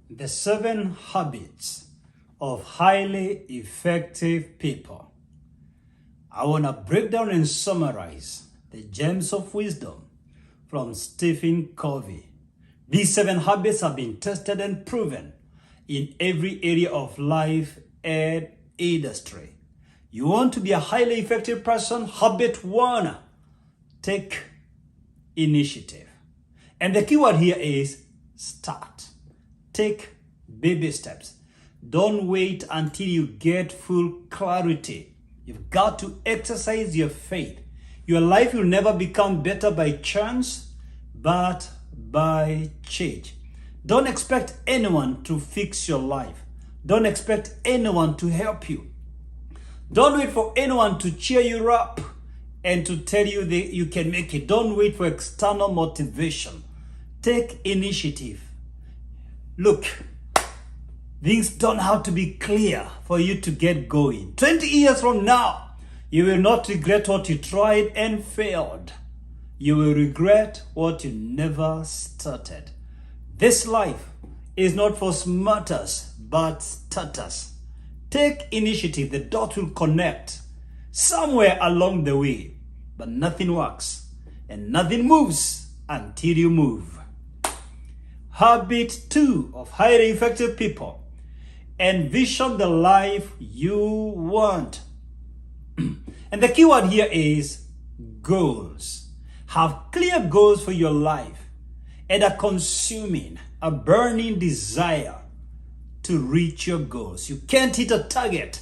The 7 habits of highly effective people. I want to break down and summarize the gems of wisdom from Stephen Covey. These 7 habits have been tested and proven in every area of life and industry. You want to be a highly effective person? Habit 1, take initiative. And the key word here is start. Take baby steps. Don't wait until you get full clarity. You've got to exercise your faith. Your life will never become better by chance, but by change. Don't expect anyone to fix your life. Don't expect anyone to help you. Don't wait for anyone to cheer you up and to tell you that you can make it. Don't wait for external motivation. Take initiative. Look, things don't have to be clear for you to get going. 20 years from now, you will not regret what you tried and failed. You will regret what you never started. This life is not for smarters, but starters. Take initiative. The dots will connect somewhere along the way, but nothing works and nothing moves until you move. Habit 2 of highly effective people. Envision the life you want. And the key word here is goals. Have clear goals for your life and a consuming, a burning desire to reach your goals. You can't hit a target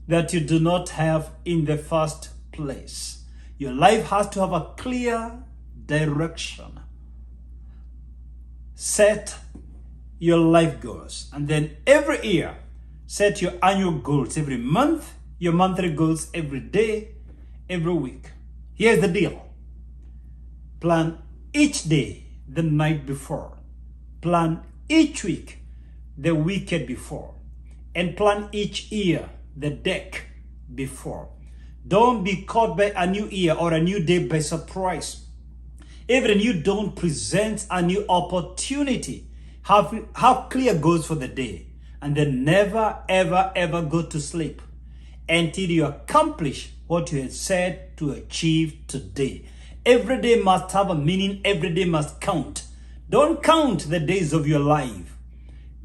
that you do not have in the first place. Your life has to have a clear direction. Set your life goals, and then every year set your annual goals. Every month, your monthly goals. Every day, every week. Here's the deal. Plan each day the night before. Plan each week the weekend before. And plan each year the deck before. Don't be caught by a new year or a new day by surprise. Even you don't present a new opportunity. Have clear goals for the day, and then never, ever go to sleep until you accomplish what you had said to achieve today. Every day must have a meaning. Every day must count. Don't count the days of your life.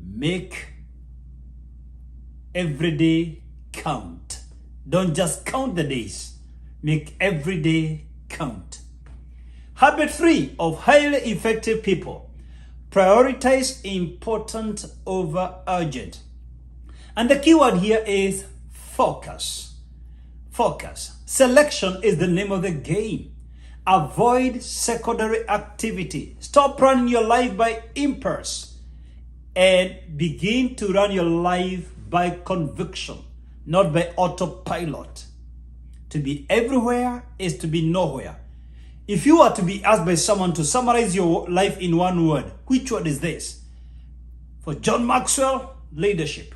Make every day count. Don't just count the days. Make every day count. Habit 3 of highly effective people. Prioritize important over urgent. And the key word here is focus. Focus. Selection is the name of the game. Avoid secondary activity. Stop running your life by impulse and begin to run your life by conviction, not by autopilot. To be everywhere is to be nowhere. If you were to be asked by someone to summarize your life in one word, which word is this? For John Maxwell, leadership.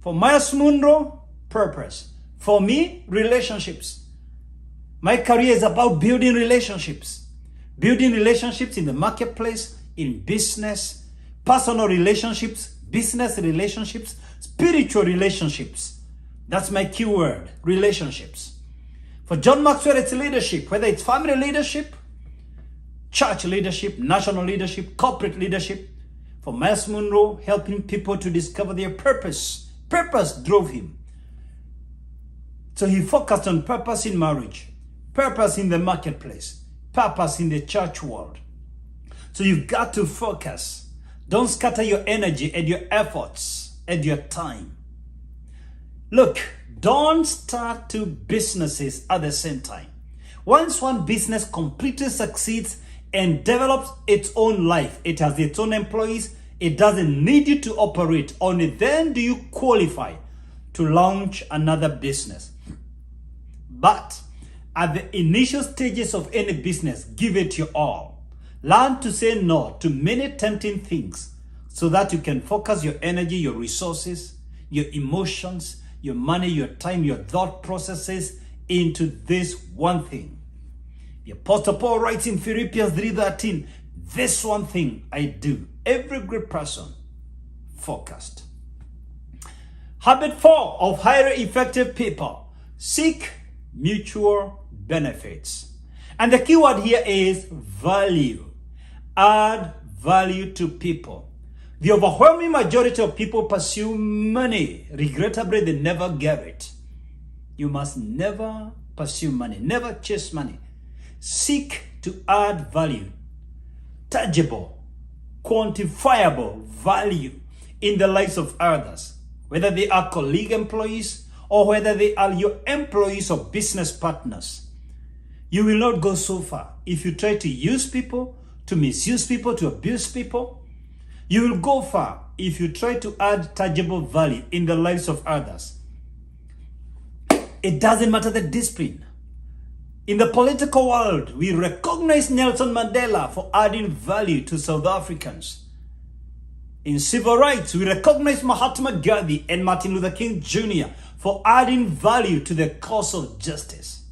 For Myles Munroe, purpose. For me, relationships. My career is about building relationships. Building relationships in the marketplace, in business, personal relationships, business relationships, spiritual relationships. That's my key word, relationships. For John Maxwell, it's leadership, whether it's family leadership, church leadership, national leadership, corporate leadership. For Myles Munroe, helping people to discover their purpose. Purpose drove him. So he focused on purpose in marriage, purpose in the marketplace, purpose in the church world. So you've got to focus. Don't scatter your energy and your efforts and your time. Look, don't start 2 businesses at the same time. Once one business completely succeeds and develops its own life, it has its own employees, it doesn't need you to operate. Only then do you qualify to launch another business. But at the initial stages of any business, give it your all. Learn to say no to many tempting things so that you can focus your energy, your resources, your emotions, your money, your time, your thought processes into this one thing. The Apostle Paul writes in Philippians 3:13, this one thing I do. Every great person focused. Habit 4 of highly effective people: seek mutual benefits. And the key word here is value. Add value to people. The overwhelming majority of people pursue money. Regrettably, they never get it. You must never pursue money. Never chase money. Seek to add value. Tangible, quantifiable value in the lives of others. Whether they are colleague employees or whether they are your employees or business partners. You will not go so far if you try to use people, to misuse people, to abuse people. You will go far if you try to add tangible value in the lives of others. It doesn't matter the discipline. In the political world, we recognize Nelson Mandela for adding value to South Africans. In civil rights, we recognize Mahatma Gandhi and Martin Luther King Jr. for adding value to the cause of justice.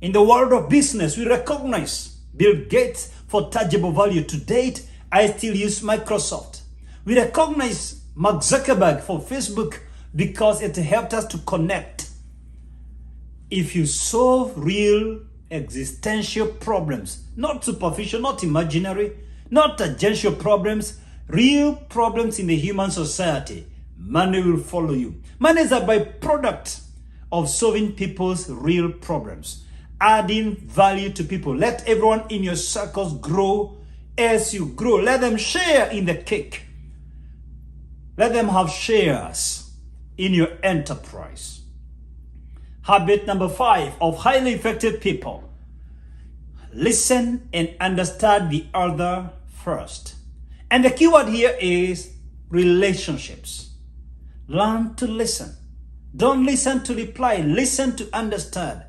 In the world of business, we recognize Bill Gates for tangible value. To date, I still use Microsoft. We recognize Mark Zuckerberg for Facebook because it helped us to connect. If you solve real existential problems, not superficial, not imaginary, not tangential problems, real problems in the human society, money will follow you. Money is a byproduct of solving people's real problems, adding value to people. Let everyone in your circles grow as you grow. Let them share in the cake. Let them have shares in your enterprise. Habit number 5 of highly effective people: listen and understand the other first. And the key word here is relationships. Learn to listen. Don't listen to reply. Listen to understand.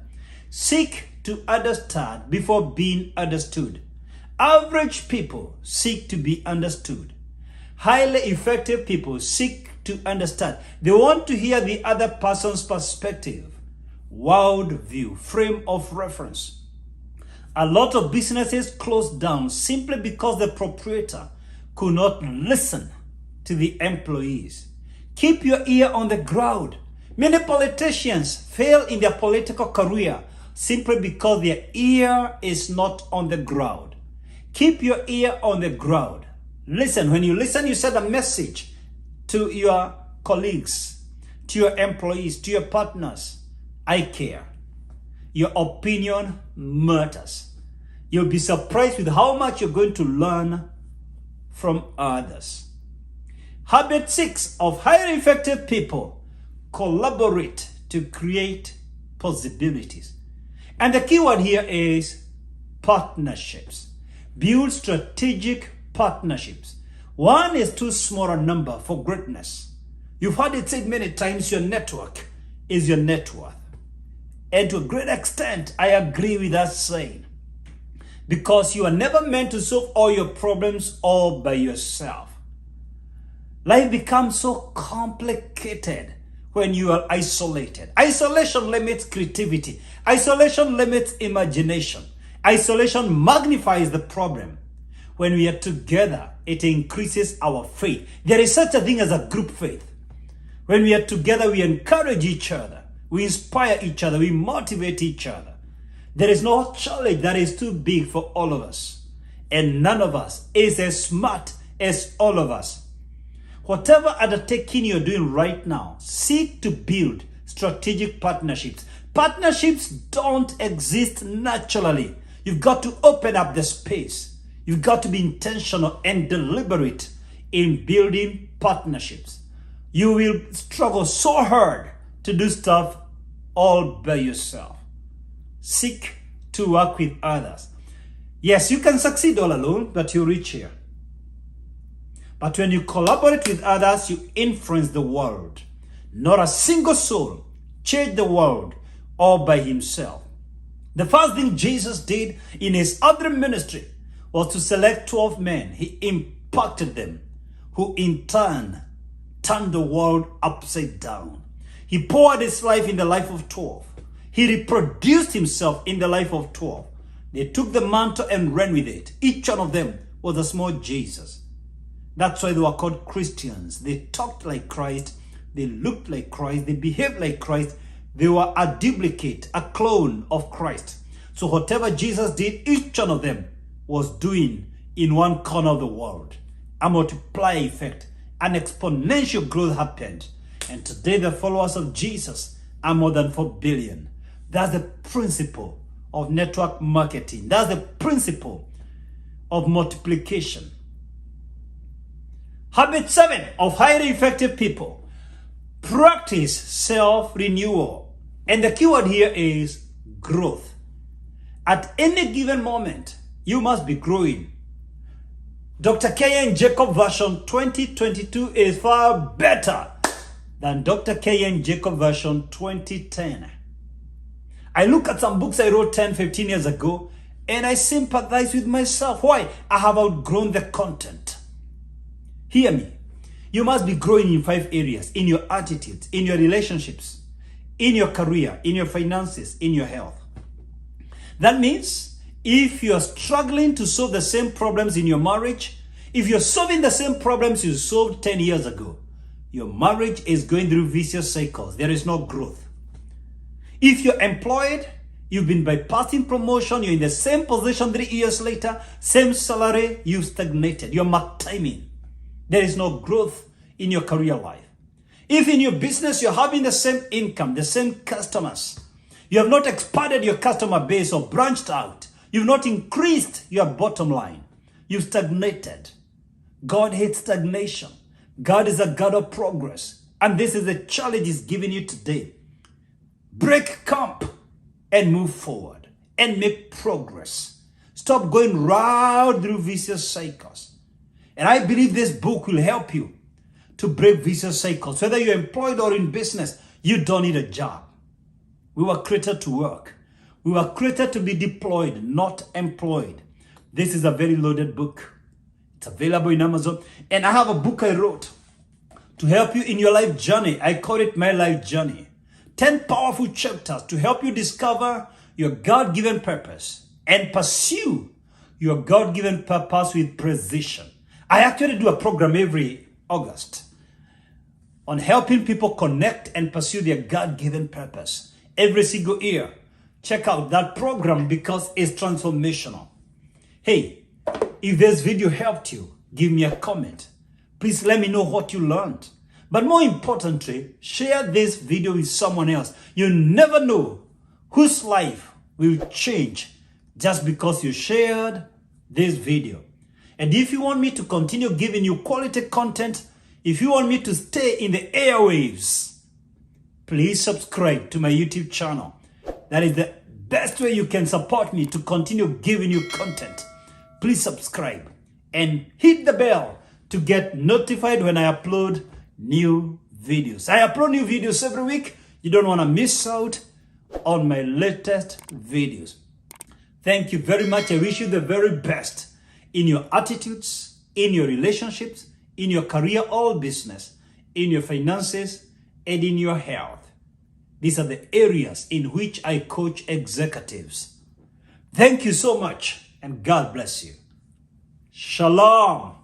Seek to understand before being understood. Average people seek to be understood. Highly effective people seek to understand. They want to hear the other person's perspective, worldview, frame of reference. A lot of businesses closed down simply because the proprietor could not listen to the employees. Keep your ear on the ground. Many politicians fail in their political career simply because their ear is not on the ground. Keep your ear on the ground. Listen. When you listen, you send a message to your colleagues, to your employees, to your partners. I care. Your opinion matters. You'll be surprised with how much you're going to learn from others. Habit 6 of highly effective people: collaborate to create possibilities. And the key word here is partnerships. Build strategic partnerships. One is too small a number for greatness. You've heard it said many times, your network is your net worth. And to a great extent, I agree with that saying. Because you are never meant to solve all your problems all by yourself. Life becomes so complicated when you are isolated. Isolation limits creativity. Isolation limits imagination. Isolation magnifies the problem. When we are together, it increases our faith. There is such a thing as a group faith. When we are together, we encourage each other. We inspire each other. We motivate each other. There is no challenge that is too big for all of us. And none of us is as smart as all of us. Whatever undertaking you're doing right now, seek to build strategic partnerships. Partnerships don't exist naturally. You've got to open up the space. You've got to be intentional and deliberate in building partnerships. You will struggle so hard to do stuff all by yourself. Seek to work with others. Yes, you can succeed all alone, but you reach here. But when you collaborate with others, you influence the world. Not a single soul changed the world all by himself. The first thing Jesus did in his other ministry was to select 12 men. He impacted them, who in turn turned the world upside down. He poured his life in the life of 12. He reproduced himself in the life of 12. They took the mantle and ran with it. Each one of them was a small Jesus. That's why they were called Christians. They talked like Christ, they looked like Christ, they behaved like Christ. They were a duplicate, a clone of Christ. So whatever Jesus did, each one of them was doing in one corner of the world. A multiplier effect, an exponential growth happened. And today the followers of Jesus are more than 4 billion. That's the principle of network marketing. That's the principle of multiplication. Habit 7 of highly effective people. Practice self-renewal. And the keyword here is growth. At any given moment, you must be growing. Dr. K.N. Jacob version 2022 is far better than Dr. K.N. Jacob version 2010. I look at some books I wrote 10, 15 years ago, and I sympathize with myself. Why? I have outgrown the content. Hear me. You must be growing in 5 areas: in your attitudes, in your relationships, in your career, in your finances, in your health. That means if you are struggling to solve the same problems in your marriage, if you're solving the same problems you solved 10 years ago, your marriage is going through vicious cycles. There is no growth. If you're employed, you've been bypassing promotion, you're in the same position 3 years later, same salary, you've stagnated. You're mark timing. There is no growth in your career life. If in your business you're having the same income, the same customers, you have not expanded your customer base or branched out, you've not increased your bottom line, you've stagnated. God hates stagnation. God is a God of progress. And this is the challenge He's giving you today. Break camp and move forward and make progress. Stop going round through vicious cycles. And I believe this book will help you to break vicious cycles. Whether you're employed or in business, you don't need a job. We were created to work. We were created to be deployed, not employed. This is a very loaded book. It's available in Amazon. And I have a book I wrote to help you in your life journey. I call it My Life Journey. 10 powerful chapters to help you discover your God-given purpose and pursue your God-given purpose with precision. I actually do a program every August on helping people connect and pursue their God-given purpose every single year. Check out that program because it's transformational. Hey, if this video helped you, give me a comment. Please let me know what you learned. But more importantly, share this video with someone else. You never know whose life will change just because you shared this video. And if you want me to continue giving you quality content, if you want me to stay in the airwaves, please subscribe to my YouTube channel. That is the best way you can support me to continue giving you content. Please subscribe and hit the bell to get notified when I upload new videos. I upload new videos every week. You don't want to miss out on my latest videos. Thank you very much. I wish you the very best in your attitudes, in your relationships, in your career or business, in your finances, and in your health. These are the areas in which I coach executives. Thank you so much, and God bless you. Shalom.